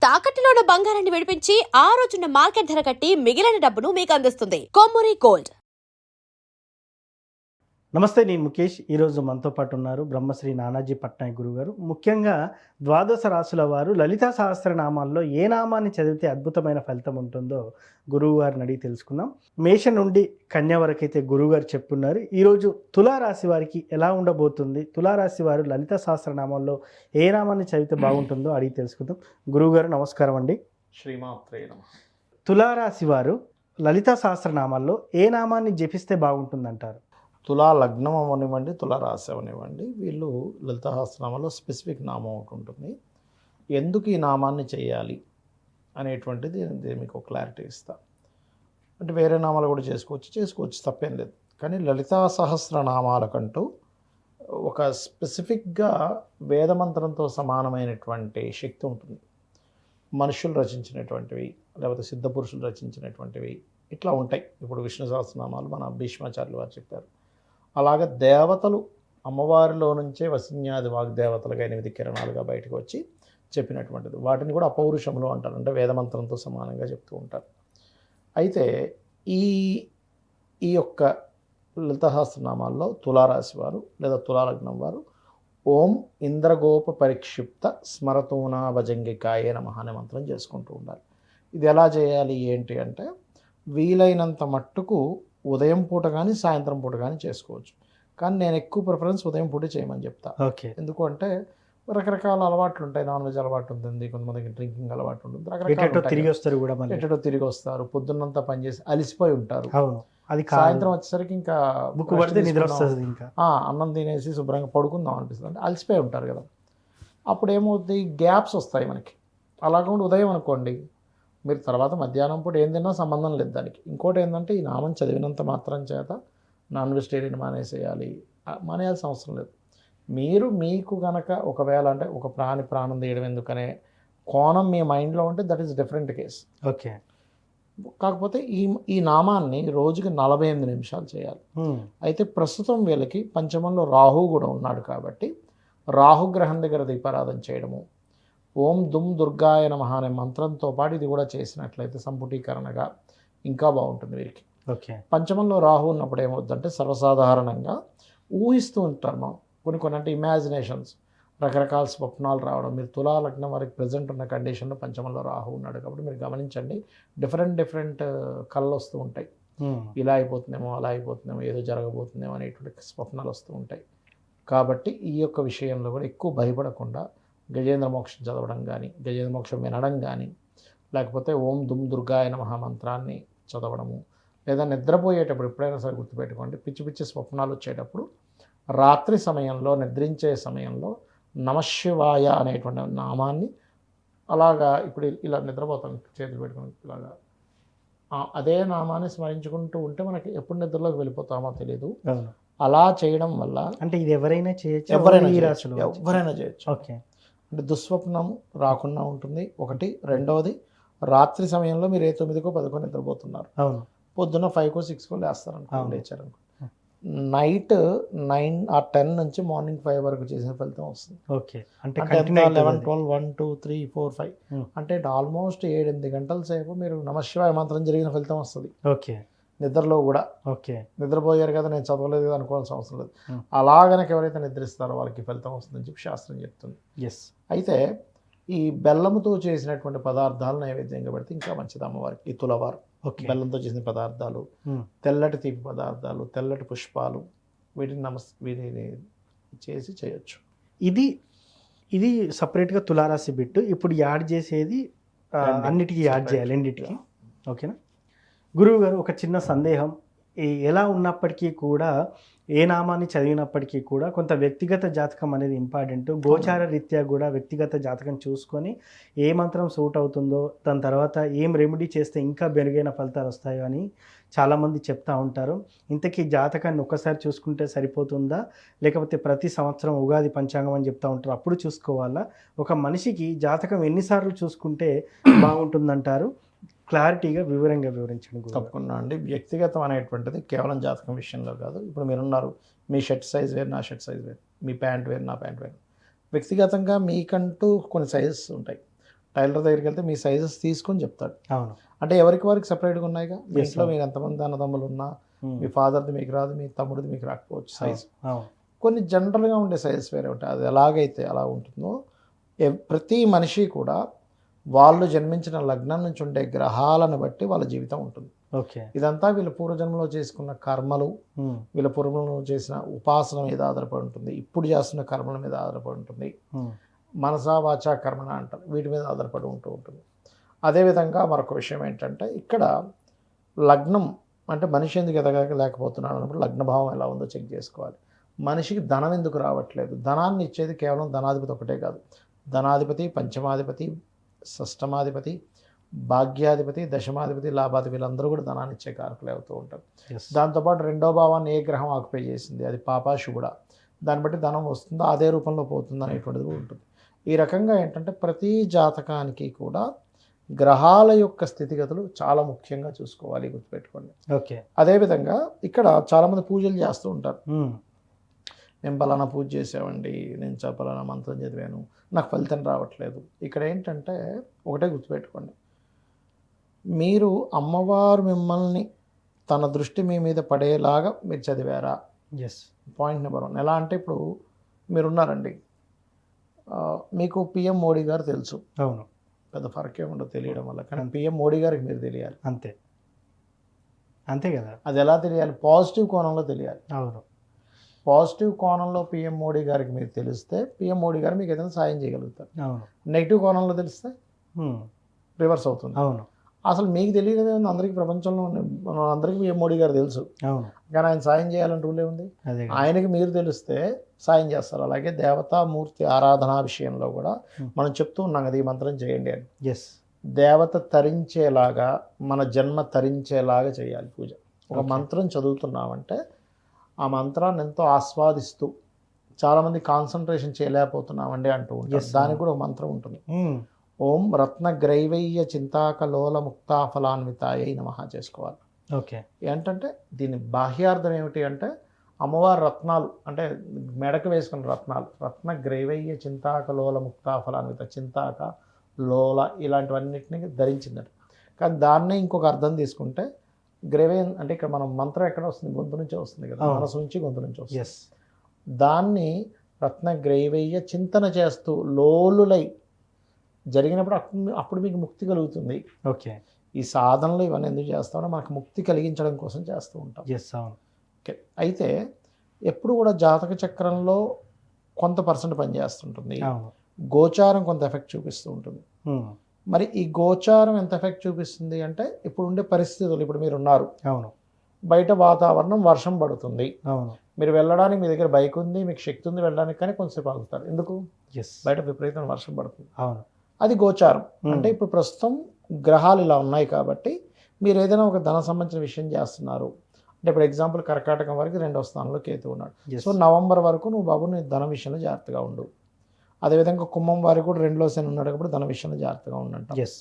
తాకట్టులో ఉన్న బంగారాన్ని విడిపించి ఆ రోజున్న మార్కెట్ ధర కట్టి మిగిలిన డబ్బును మీకు అందిస్తుంది కొమ్మూరి గోల్డ్. నమస్తే, నేను ముఖేష్. ఈరోజు మనతో పాటు ఉన్నారు బ్రహ్మశ్రీ నానాజీ పట్నాయక్ గురుగారు. ముఖ్యంగా ద్వాదశ రాశుల వారు లలితా సహస్రనామాల్లో ఏ నామాన్ని చదివితే అద్భుతమైన ఫలితం ఉంటుందో గురువు గారిని అడిగి తెలుసుకుందాం. మేష నుండి కన్య వరకైతే గురువుగారు చెప్పున్నారు. ఈరోజు తులారాశి వారికి ఎలా ఉండబోతుంది, తులారాశి వారు లలితా సహస్రనామాల్లో ఏ నామాన్ని చదివితే బాగుంటుందో అడిగి తెలుసుకుందాం. గురువుగారు నమస్కారం అండి. శ్రీమాత్రే నమః. తులారాశి వారు లలితా సహస్రనామాల్లో ఏ నామాన్ని జపిస్తే బాగుంటుందంటారు? తులా లగ్నం అవనివ్వండి, తులా రాశి అవనివ్వండి, వీళ్ళు లలితా సహస్రనామాలో స్పెసిఫిక్ నామం ఒకటి ఉంటుంది. ఎందుకు ఈ నామాన్ని చేయాలి అనేటువంటిది మీకు క్లారిటీ ఇస్తా. అంటే వేరే నామాలు కూడా చేసుకోవచ్చు, తప్పేం లేదు. కానీ లలితా సహస్రనామాలకంటూ ఒక స్పెసిఫిక్గా వేదమంత్రంతో సమానమైనటువంటి శక్తి ఉంటుంది. మనుషులు రచించినటువంటివి, లేకపోతే సిద్ధపురుషులు రచించినటువంటివి ఇట్లా ఉంటాయి. ఇప్పుడు విష్ణు సహస్రనామాలు మన భీష్మాచార్యులు వారు చెప్పారు. అలాగే దేవతలు అమ్మవారిలో నుంచే వసిన్యాది వాగ్దేవతలుగా 8 కిరణాలుగా బయటకు వచ్చి చెప్పినటువంటిది. వాటిని కూడా అపౌరుషములు అంటారు, అంటే వేదమంత్రంతో సమానంగా చెప్తూ ఉంటారు. అయితే ఈ యొక్క లలితా సహస్రనామాల్లో తులారాశి వారు లేదా తులాలగ్నం వారు ఓం ఇంద్రగోప పరిక్షిప్త స్మరతూనా భజంగికాయే నమః అనే మంత్రం చేసుకుంటూ ఉండాలి. ఇది ఎలా చేయాలి ఏంటి అంటే, వీలైనంత మట్టుకు ఉదయం పూట కానీ సాయంత్రం పూట కానీ చేసుకోవచ్చు. కానీ నేను ఎక్కువ ప్రిఫరెన్స్ ఉదయం పూట చేయమని చెప్తా. ఓకే. ఎందుకు అంటే రకరకాల అలవాట్లు ఉంటాయి. నాన్ వెజ్ అలవాటు ఉంటుంది, కొంతమందికి డ్రింకింగ్ అలవాటు ఉంటుంది, ఎటో తిరిగి వస్తారు, పొద్దున్నంతా పనిచేసి అలిసిపోయి ఉంటారు. అది సాయంత్రం వచ్చేసరికి ఇంకా ఇంకా అన్నం తినేసి శుభ్రంగా పడుకుందాం అనిపిస్తుంది. అంటే అలసిపోయి ఉంటారు కదా. అప్పుడు ఏమవుతుంది, గ్యాప్స్ వస్తాయి మనకి. అలాగే ఉదయం అనుకోండి, మీరు తర్వాత మధ్యాహ్నం పూట ఏం తిన్నా సంబంధం లేదు దానికి. ఇంకోటి ఏంటంటే, ఈ నామం చదివినంత మాత్రం చేత నాన్ వెజిటేరియన్ మానేయాల్సిన అవసరం లేదు. మీకు కనుక ఒకవేళ అంటే ఒక ప్రాణం తీయడం ఎందుకనే కోణం మీ మైండ్లో ఉంటే that is different case. Okay. కాకపోతే ఈ నామాన్ని రోజుకి 48 నిమిషాలు చేయాలి. అయితే ప్రస్తుతం వీళ్ళకి పంచమంలో రాహు కూడా ఉన్నాడు కాబట్టి రాహుగ్రహం దగ్గర దీపారాధన చేయడము, ఓం దుమ్ దుర్గాయ నమః అనే మంత్రంతో పాటు ఇది కూడా చేసినట్లయితే సంపుటీకరణగా ఇంకా బాగుంటుంది వీరికి. ఓకే. పంచమంలో రాహు ఉన్నప్పుడు ఏమవుతుందంటే, సర్వసాధారణంగా ఊహిస్తూ ఉంటారు మనం కొన్ని అంటే ఇమాజినేషన్స్, రకరకాల స్వప్నాలు రావడం. మీరు తులా లగ్నం వారికి ప్రజెంట్ ఉన్న కండిషన్లో పంచమంలో రాహు ఉన్నాడు కాబట్టి మీరు గమనించండి, డిఫరెంట్ కళ్ళు వస్తూ ఉంటాయి. ఇలా అయిపోతుందేమో, అలా అయిపోతుందేమో, ఏదో జరగబోతుందేమో అనేటువంటి స్వప్నాలు వస్తూ ఉంటాయి. కాబట్టి ఈ యొక్క విషయంలో కూడా ఎక్కువ భయపడకుండా గజేంద్ర మోక్షం చదవడం కానీ, గజేంద్ర మోక్షం వినడం కానీ, లేకపోతే ఓం దుమ్ దుర్గాయ నమః మంత్రాన్ని చదవడము, లేదా నిద్రపోయేటప్పుడు ఎప్పుడైనా సరే గుర్తుపెట్టుకోండి, పిచ్చి స్వప్నాలు వచ్చేటప్పుడు రాత్రి సమయంలో నిద్రించే సమయంలో నమశివాయ అనేటువంటి నామాన్ని అలాగా, ఇప్పుడు ఇలా నిద్రపోతాం చేతులు పెట్టుకుని ఇలాగా అదే నామాన్ని స్మరించుకుంటూ ఉంటే మనకి ఎప్పుడు నిద్రలోకి వెళ్ళిపోతామో తెలియదు. అలా చేయడం వల్ల అంటే ఇది ఎవరైనా చేయొచ్చు, ఎవరైనా చేయొచ్చు. ఓకే. అంటే దుస్వప్నం రాకుండా ఉంటుంది ఒకటి. రెండవది, రాత్రి సమయంలో మీరు 9కో 10కో నిద్రపోతున్నారు, పొద్దున్న 5కో 6కో లేచారనుకో, నైట్ 9 or 10 నుంచి మార్నింగ్ 5 వరకు చేసిన ఫలితం వస్తుంది. ఓకే. అంటే 11, 12, 1, 2, 3, 4, 5 అంటే ఆల్మోస్ట్ 7-8 గంటల సేపు మీరు నమశివాయ మంత్రం జరిగిన ఫలితం వస్తుంది. ఓకే. నిద్రలో కూడా. ఓకే. నిద్రపోయారు కదా, నేను చదవలేదు కదా అనుకోవాల్సిన అవసరం లేదు. అలాగనక ఎవరైతే నిద్రిస్తారో వాళ్ళకి ఫలితం వస్తుందని చెప్పి శాస్త్రం చెప్తుంది. అయితే ఈ బెల్లంతో చేసినటువంటి పదార్థాలు నైవేద్యంగా పెడితే ఇంకా మంచిది అమ్మవారికి. ఈ తులవారు బెల్లంతో చేసిన పదార్థాలు, తెల్లటి తీపి పదార్థాలు, తెల్లటి పుష్పాలు, వీటిని చేసి చేయొచ్చు. ఇది సపరేట్గా తులారాశి బిట్టు. ఇప్పుడు యాడ్ చేసేది అన్నిటికీ యాడ్ చేయాలి, రెండింటికి. ఓకేనా గురువు గారు? ఒక చిన్న సందేహం. ఎలా ఉన్నప్పటికీ కూడా, ఏ నామాన్ని చదివినప్పటికీ కూడా కొంత వ్యక్తిగత జాతకం అనేది ఇంపార్టెంట్. గోచార రీత్యా కూడా వ్యక్తిగత జాతకం చూసుకొని ఏ మంత్రం సూట్ అవుతుందో, దాని తర్వాత ఏం రెమెడీ చేస్తే ఇంకా మెరుగైన ఫలితాలు వస్తాయో అని చాలామంది చెప్తూ ఉంటారు. ఇంతకీ జాతకాన్ని ఒక్కసారి చూసుకుంటే సరిపోతుందా, లేకపోతే ప్రతి సంవత్సరం ఉగాది పంచాంగం అని చెప్తూ ఉంటారు, అప్పుడు చూసుకోవాలా? ఒక మనిషికి జాతకం ఎన్నిసార్లు చూసుకుంటే బాగుంటుందంటారు? క్లారిటీగా వివరంగా వివరించండి. తప్పకుండా అండి. వ్యక్తిగతం అనేటువంటిది కేవలం జాతకం విషయంలో కాదు. ఇప్పుడు మీరున్నారు, మీ షర్ట్ సైజ్ వేరు, నా షర్ట్ సైజ్ వేరు, మీ ప్యాంట్ వేరు, నా ప్యాంట్ వేరు. వ్యక్తిగతంగా మీకంటూ కొన్ని సైజెస్ ఉంటాయి. టైలర్ దగ్గరికి వెళ్తే మీ సైజెస్ తీసుకొని చెప్తాడు. అవును. అంటే ఎవరికి వారికి సపరేట్గా ఉన్నాయిగా. మీ Yes, ఇంట్లో అవును. మీరు ఎంతమంది అన్నదమ్ములు ఉన్నా Hmm. మీ ఫాదర్ది మీకు రాదు, మీ తమ్ముడిది మీకు రాకపోవచ్చు సైజ్. అవును. కొన్ని జనరల్గా ఉండే సైజెస్ వేరే ఉంటాయి. అది ఎలాగైతే అలా ఉంటుందో ప్రతి మనిషి కూడా వాళ్ళు జన్మించిన లగ్నం నుంచి ఉండే గ్రహాలను బట్టి వాళ్ళ జీవితం ఉంటుంది. ఓకే. ఇదంతా వీళ్ళ పూర్వజన్మలో చేసుకున్న కర్మలు, Hmm. వీళ్ళ పూర్వజన్మలో చేసిన ఉపాసన మీద ఆధారపడి ఉంటుంది, ఇప్పుడు చేస్తున్న కర్మల మీద ఆధారపడి ఉంటుంది, Hmm. మనసా వాచా కర్మణ అంటారు, వీటి మీద ఆధారపడి ఉంటుంది. అదేవిధంగా మరొక విషయం ఏంటంటే ఇక్కడ లగ్నం అంటే మనిషి ఎందుకు ఎదగలేకపోతున్నాడు అన్నప్పుడు లగ్నభావం ఎలా ఉందో చెక్ చేసుకోవాలి. మనిషికి ధనం ఎందుకు రావట్లేదు? ధనాన్ని ఇచ్చేది కేవలం ధనాధిపతి ఒకటే కాదు. ధనాధిపతి, పంచమాధిపతి, షష్టమాధిపతి, భాగ్యాధిపతి, దశమాధిపతి, లాభాధిపతి వీళ్ళందరూ కూడా ధనాన్ని ఇచ్చే కారకులు అవుతూ ఉంటారు. Yes. దాంతోపాటు రెండో భావాన్ని ఏ గ్రహం ఆక్యుపై చేసింది, అది పాప శుభుడ, దాన్ని బట్టి ధనం వస్తుందా అదే రూపంలో పోతుందా అనేటువంటిది కూడా ఉంటుంది. ఈ రకంగా ఏంటంటే ప్రతి జాతకానికి కూడా గ్రహాల యొక్క స్థితిగతులు చాలా ముఖ్యంగా చూసుకోవాలి, గుర్తుపెట్టుకోండి. ఓకే. అదేవిధంగా ఇక్కడ చాలామంది పూజలు చేస్తూ ఉంటారు. Hmm. మేము పలానా పూజ చేసామండి, నేను పలానా మంత్రం చదివాను, నాకు ఫలితం రావట్లేదు. ఇక్కడ ఏంటంటే ఒకటే గుర్తుపెట్టుకోండి, మీరు అమ్మవారు మిమ్మల్ని తన దృష్టి మీ మీద పడేలాగా మీరు చదివారా? Yes. Point number 1. ఎలా అంటే ఇప్పుడు మీరున్నారండి, మీకు పిఎం మోడీ గారు తెలుసు, అవును. పెద్ద ఫరక్ ఏముండదు తెలియడం వల్ల, కానీ పిఎం మోడీ గారికి మీరు తెలియాలి. అంతే. అంతే కదా. అది ఎలా తెలియాలి? పాజిటివ్ కోణంలో తెలియాలి. అవును. పాజిటివ్ కోణంలో పిఎం మోడీ గారికి మీరు తెలిస్తే పిఎం మోడీ గారు మీకు ఏదైనా సాయం చేయగలుగుతారు. అవును. నెగిటివ్ కోణంలో తెలిస్తే Hmm. రివర్స్ అవుతుంది. అవును. అసలు మీకు తెలియదే ఉంది, అందరికీ ప్రపంచంలో అందరికీ పిఎం మోడీ గారు తెలుసు, అవును. కానీ ఆయన సాయం చేయాలని రూల్ ఏముంది? అదే కదా. ఆయనకి మీరు తెలిస్తే సాయం చేస్తారు. అలాగే దేవతామూర్తి ఆరాధన విషయంలో కూడా మనం చెప్తూ ఉన్నాం కదా, ఈ మంత్రం చేయండి అని. Yes. దేవత తరించేలాగా, మన జన్మ తరించేలాగా చేయాలి పూజ. ఒక Okay. మంత్రం చదువుతున్నామంటే ఆ మంత్రాన్ని ఎంతో ఆస్వాదిస్తూ, చాలామంది కాన్సన్ట్రేషన్ చేయలేకపోతున్నామండి అంటూ ఉంటారు. Yes, దానికి కూడా ఒక మంత్రం ఉంటుంది. Hmm. ఓం రత్నగ్రైవయ్య చింతాకలోల ముక్తాఫలాన్వితాయై నమః చేసుకోవాలి. ఓకే. ఏంటంటే దీని బాహ్యార్థం ఏమిటి అంటే అమ్మవారి రత్నాలు అంటే మెడకు వేసుకున్న రత్నాలు, రత్నగ్రైవయ్య చింతాకలోల ముక్తాఫలాన్విత, చింతాక లోల ఇలాంటివన్నిటిని ధరించిందట. కానీ దాన్నే ఇంకొక అర్థం తీసుకుంటే గ్రైవయ్య అంటే ఇక్కడ మనం మంత్రం ఎక్కడ వస్తుంది? గొంతు నుంచే వస్తుంది కదా, అవును. మనసు నుంచి గొంతు నుంచి వస్తుంది. Yes. దాన్ని రత్నగ్రైవయ్య చింతన చేస్తూ లోలులై జరిగినప్పుడు అప్పుడు మీకు ముక్తి కలుగుతుంది. ఓకే. ఈ సాధనలు ఇవన్నీ ఎందుకు చేస్తామో మనకు ముక్తి కలిగించడం కోసం చేస్తూ ఉంటాం. Yes. అవును. ఓకే. అయితే ఎప్పుడు కూడా జాతక చక్రంలో కొంత పర్సెంట్ పనిచేస్తుంటుంది, అవును. గోచారం కొంత ఎఫెక్ట్ చూపిస్తూ ఉంటుంది. Hmm. మరి ఈ గోచారం ఎంత ఎఫెక్ట్ చూపిస్తుంది అంటే ఇప్పుడు ఉండే పరిస్థితులు, ఇప్పుడు మీరు ఉన్నారు, అవును. బయట వాతావరణం వర్షం పడుతుంది, అవును. మీరు వెళ్ళడానికి మీ దగ్గర బైక్ ఉంది, మీకు శక్తి ఉంది వెళ్ళడానికి, కానీ కొంతసేపు ఆగుతారు. ఎందుకు? Yes. బయట విపరీతమైన వర్షం పడుతుంది. అవును. అది గోచారం. అంటే ఇప్పుడు ప్రస్తుతం గ్రహాలు ఇలా ఉన్నాయి కాబట్టి మీరు ఏదైనా ఒక ధన సంబంధించిన విషయం చేస్తున్నారు అంటే, ఇప్పుడు ఎగ్జాంపుల్ కర్కాటకం వరకు 2వ స్థానంలో కేతు ఉన్నాడు. Yes. సో నవంబర్ వరకు నువ్వు బాబు నీ ధన విషయంలో జాగ్రత్తగా ఉండు. అదేవిధంగా కుంభం వారికి కూడా 2లో శని ఉన్నాడు కాబట్టి ధన విషయంలో జాగ్రత్తగా ఉండంట. Yes.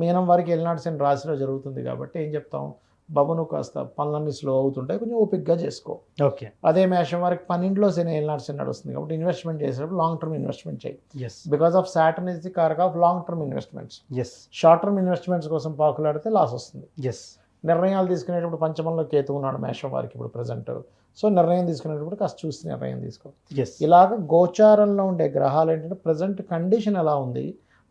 మీనం వారికి ఏలినాటి శని రాశిలో జరుగుతుంది కాబట్టి ఏం చెప్తాం? బాబు నువ్వు కాస్త పనులన్నీ స్లో అవుతుంటాయి, కొంచెం ఓపిక్గా చేసుకో. ఓకే. అదే మేషం వారికి 12లో శని ఏలినాటి శని నడుస్తుంది కాబట్టి ఇన్వెస్ట్మెంట్ చేసేటప్పుడు లాంగ్ టర్మ్ ఇన్వెస్ట్మెంట్ చేయి. Yes. Because of Saturn is the కారక of long term investments. Yes. Short term investments కోసం పాకులాడితే లాస్ వస్తుంది. Yes. నిర్ణయాలు తీసుకునేటప్పుడు పంచమంలో కేతు ఉన్నాడు మేషం వారికి ఇప్పుడు ప్రజెంట్. సో నిర్ణయం తీసుకునేటప్పుడు కాస్త చూసి నిర్ణయం తీసుకో. Yes. ఇలాగ గోచారంలో ఉండే గ్రహాలు ఏంటంటే ప్రజెంట్ కండిషన్ ఎలా ఉంది,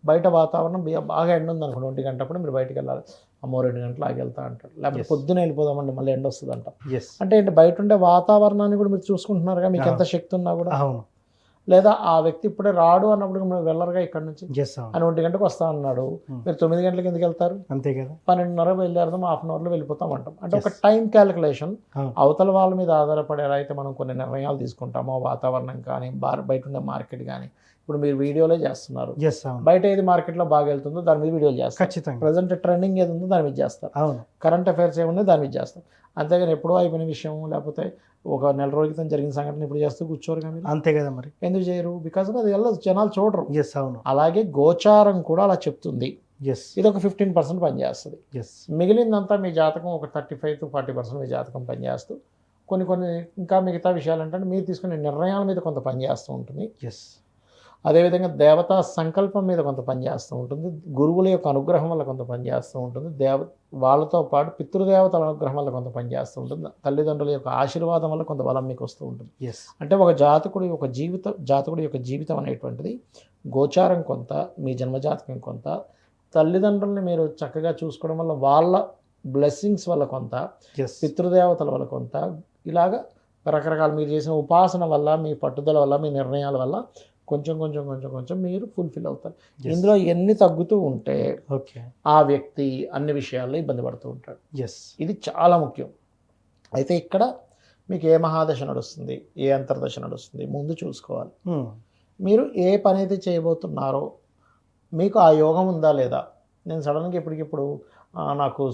బయట వాతావరణం బాగా ఎండ ఉంది అనుకోండి 1 గంటప్పుడు మీరు బయటికి వెళ్ళాలి, అమ్మో 2 గంటలు ఆగి వెళ్తా అంటారు, లేకపోతే Yes. పొద్దున వెళ్ళిపోదామండి మళ్ళీ ఎండ వస్తుంది అంట. Yes. అంటే ఏంటి, బయట ఉండే వాతావరణాన్ని కూడా మీరు చూసుకుంటున్నారుగా, మీకు ఎంత శక్తి ఉన్నా కూడా. అవును. లేదా ఆ వ్యక్తి ఇప్పుడే రాడు అన్నప్పుడు మీరు వెళ్ళరుగా ఇక్కడ నుంచి, Yes. అవును. అని 1 గంటకు వస్తా అన్నాడు, మీరు 9 గంటలకు ఎందుకు వెళ్తారు? అంతే కదా. 12:30 బయలుదేరదాం, హాఫ్ అన్ అవర్లో వెళ్ళిపోతాం అంటాం. అంటే ఒక టైం క్యాలిక్యులేషన్. అవును. అవతల వాళ్ళ మీద ఆధారపడి ఎలా అయితే మనం కొన్ని నిర్ణయాలు తీసుకుంటామో, వాతావరణం కానీ బయట ఉండే మార్కెట్ కానీ, ఇప్పుడు మీరు వీడియోలే చేస్తున్నారు, Yes. అవును. బయట ఏది మార్కెట్లో బాగా వెళ్తుందో దాని మీద వీడియోలు చేస్తారు. ఖచ్చితంగా. ప్రజెంట్ ట్రెండింగ్ ఏది ఉందో దాని మీద చేస్తారు. అవును. కరెంట్ అఫైర్స్ ఏముందో దాని మీద చేస్తారు. అంతేగాని ఎప్పుడో అయిపోయిన విషయం లేకపోతే ఒక నెల రోజుల క్రితం జరిగిన సంఘటన ఇప్పుడు చేస్తూ కూర్చోరు కానీ అంతే కదా మరి. ఎందుకు చేయరు? బికాస్ అది వెళ్ళదు, జనాలు చూడరు. Yes. అవును. అలాగే గోచారం కూడా అలా చెప్తుంది. Yes. ఇది ఒక 15% పనిచేస్తుంది. Yes. మిగిలిందంతా మీ జాతకం ఒక 35 to 40% మీ జాతకం పనిచేస్తూ, కొన్ని ఇంకా మిగతా విషయాలు ఏంటంటే మీరు తీసుకునే నిర్ణయాల మీద కొంత పనిచేస్తూ ఉంటుంది. Yes. అదేవిధంగా దేవతా సంకల్పం మీద కొంత పనిచేస్తూ ఉంటుంది, గురువుల యొక్క అనుగ్రహం వల్ల కొంత పనిచేస్తూ ఉంటుంది, వాళ్ళతో పాటు పితృదేవతల అనుగ్రహం వల్ల కొంత పనిచేస్తూ ఉంటుంది, తల్లిదండ్రుల యొక్క ఆశీర్వాదం వల్ల కొంత బలం మీకు వస్తూ ఉంటుంది. ఎస్ అంటే ఒక జాతకుడి యొక్క జీవితం అనేటువంటిది గోచారం కొంత, మీ జన్మజాతకం కొంత, తల్లిదండ్రుల్ని మీరు చక్కగా చూసుకోవడం వల్ల వాళ్ళ బ్లెస్సింగ్స్ వల్ల కొంత, ఎస్ పితృదేవతల వల్ల కొంత, ఇలాగా రకరకాల మీరు చేసిన ఉపాసన వల్ల, మీ పట్టుదల వల్ల, మీ నిర్ణయాల వల్ల కొంచెం కొంచెం కొంచెం కొంచెం మీరు ఫుల్ఫిల్ అవుతారు. ఇందులో ఎన్ని తగ్గుతూ ఉంటే ఓకే ఆ వ్యక్తి అన్ని విషయాల్లో ఇబ్బంది పడుతూ ఉంటాడు. ఎస్ ఇది చాలా ముఖ్యం. అయితే ఇక్కడ మీకు ఏ మహాదశ నడుస్తుంది, ఏ అంతర్దశ నడుస్తుంది ముందు చూసుకోవాలి. మీరు ఏ పని అయితే చేయబోతున్నారో మీకు ఆ యోగం ఉందా లేదా. నేను సడన్గా ఇప్పటికిప్పుడు నాకు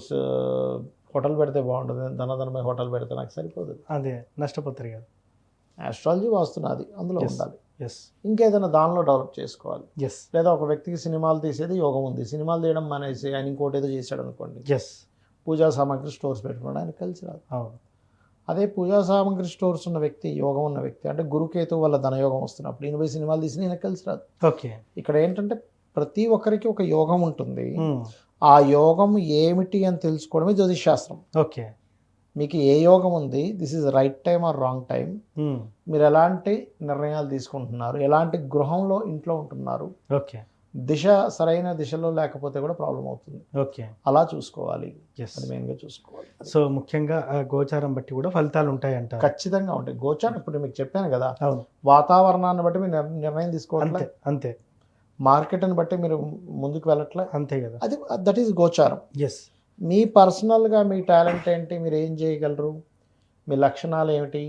హోటల్ పెడితే బాగుంటుంది, ధనధనమై హోటల్ పెడితే నాకు సరిపోదు, అదే నష్టపోతారు కదా. ఆస్ట్రాలజీ వాస్తున్నది అందులో ఉండాలి. ఎస్ ఇంకేదైనా దానిలో డెవలప్ చేసుకోవాలి. ఎస్ లేదా ఒక వ్యక్తికి సినిమాలు తీసేది యోగం ఉంది, సినిమాలు తీయడం మానేసి ఆయన ఇంకోటి ఏదో చేశాడు అనుకోండి, ఎస్ పూజా సామాగ్రి స్టోర్స్ పెట్టుకున్నాడు, ఆయన కలిసి రాదు. అవును అదే పూజా సామాగ్రి స్టోర్స్ ఉన్న వ్యక్తి, యోగం ఉన్న వ్యక్తి, అంటే గురుకేతు వల్ల ధనయోగం వస్తున్నప్పుడు ఈయన పోయి సినిమాలు తీసి ఈయన కలిసి రాదు. ఓకే ఇక్కడ ఏంటంటే ప్రతి ఒక్కరికి ఒక యోగం ఉంటుంది. ఆ యోగం ఏమిటి అని తెలుసుకోవడమే జ్యోతిష్ శాస్త్రం. ఓకే మీకు ఏ యోగం ఉంది, this is right time or wrong time, మీరు ఎలాంటి నిర్ణయాలు తీసుకుంటున్నారు, ఎలాంటి గృహంలో ఇంట్లో ఉంటున్నారు, ఓకే దిశ సరైన దిశలో లేకపోతే కూడా ప్రాబ్లం అవుతుంది. ఓకే అలా చూసుకోవాలి, ఎస్ అది మెయిన్గా చూసుకోవాలి. సో ముఖ్యంగా గోచారం బట్టి కూడా ఫలితాలు ఉంటాయంట. ఖచ్చితంగా ఉంటాయి. గోచారం ఇప్పుడు మీకు చెప్పాను కదా, అవును వాతావరణాన్ని బట్టి మీరు నిర్ణయం తీసుకోవట్లే, అంతే అంతే మార్కెట్ని బట్టి మీరు ముందుకు వెళ్ళట్లే, అంతే కదా. అది దట్ ఈస్ గోచారం. ఎస్ మీ పర్సనల్గా మీ టాలెంట్ ఏంటి, మీరు ఏం చేయగలరు, మీ లక్షణాలు ఏమిటి,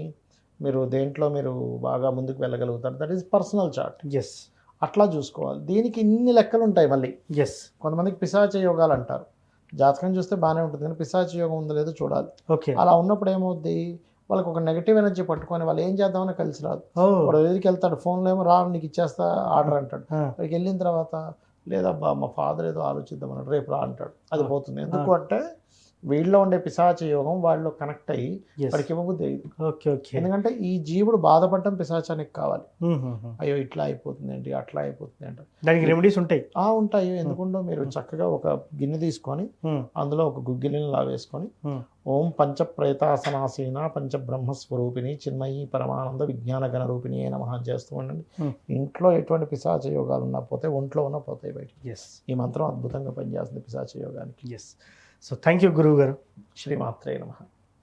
మీరు దేంట్లో మీరు బాగా ముందుకు వెళ్ళగలుగుతారు, that is personal chart. Yes అట్లా చూసుకోవాలి. దీనికి ఇన్ని లెక్కలు ఉంటాయి. మళ్ళీ ఎస్ కొంతమందికి పిశాచ యోగాలు అంటారు, జాతకం చూస్తే బాగానే ఉంటుంది కానీ పిశాచ యోగం ఉందో లేదో చూడాలి. ఓకే అలా ఉన్నప్పుడు ఏమవుద్ది, వాళ్ళకి ఒక నెగిటివ్ ఎనర్జీ పట్టుకొని వాళ్ళు ఏం చేద్దామని కలిసి రాదు. ఓ వాడు ఎదురికి వెళ్తాడు, ఫోన్లో ఏమో రా నీకు ఇచ్చేస్తా ఆర్డర్ అంటాడు, అక్కడికి వెళ్ళిన తర్వాత లేదబ్బా మా ఫాదర్ ఏదో ఆలోచిద్దామన్నాడు రేపు రా అంటాడు, అది పోతుంది. ఎందుకు అంటే వీళ్ళలో ఉండే పిశాచ యోగం వాళ్ళు కనెక్ట్ అయ్యి వాడికి ఇవ్వబుద్ధి అయ్యింది. ఓకే ఓకే ఎందుకంటే ఈ జీవుడు బాధపడడం పిశాచానికి కావాలి. అయ్యో ఇట్లా అయిపోతుంది ఏంటి, అట్లా అయిపోతుంది అంటే దానికి రెమెడీస్ ఉంటాయి. ఉంటాయి. ఎందుకుండో మీరు చక్కగా ఒక గిన్నె తీసుకొని అందులో ఒక గుగ్గిలిని లావేసుకొని ఓం పంచప్రేతాసనాసీన పంచబ్రహ్మస్వరూపిణి చిన్మయి పరమానంద విజ్ఞాన గణ రూపిణి అయిన మహా చేస్తూ ఉండండి. ఇంట్లో ఎటువంటి పిశాచ యోగాలు ఉన్నా పోతే, ఒంట్లో ఉన్న పోతాయి బయట. ఎస్ ఈ మంత్రం అద్భుతంగా పనిచేస్తుంది పిశాచ యోగానికి. ఎస్ సో థ్యాంక్ యూ గురువు గారు. శ్రీమాత్రే నమః.